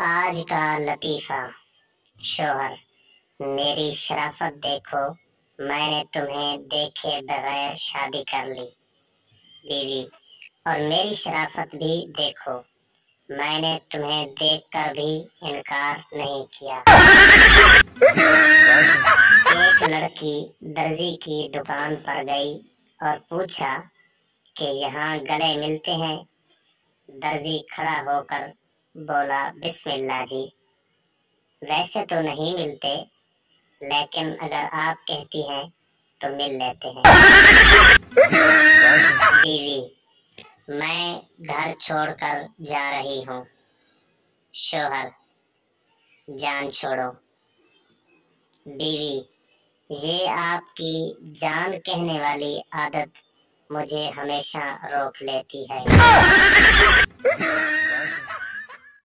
आज का लतीफ़ा। शोहर: मेरी शराफत देखो, मैंने तुम्हें देखे बगैर शादी कर ली। बीवी: और मेरी शराफत भी देखो, मैंने तुम्हें देखकर भी इनकार नहीं किया। एक लड़की दर्जी की दुकान पर गई और पूछा कि यहाँ गले मिलते हैं। दर्जी खड़ा होकर बोला, बिस्मिल्लाह जी, वैसे तो नहीं मिलते, लेकिन अगर आप कहती हैं तो मिल लेते हैं। बीवी: मैं घर छोड़कर जा रही हूँ। शोहर: जान छोड़ो। बीवी: ये आपकी जान कहने वाली आदत मुझे हमेशा रोक लेती है।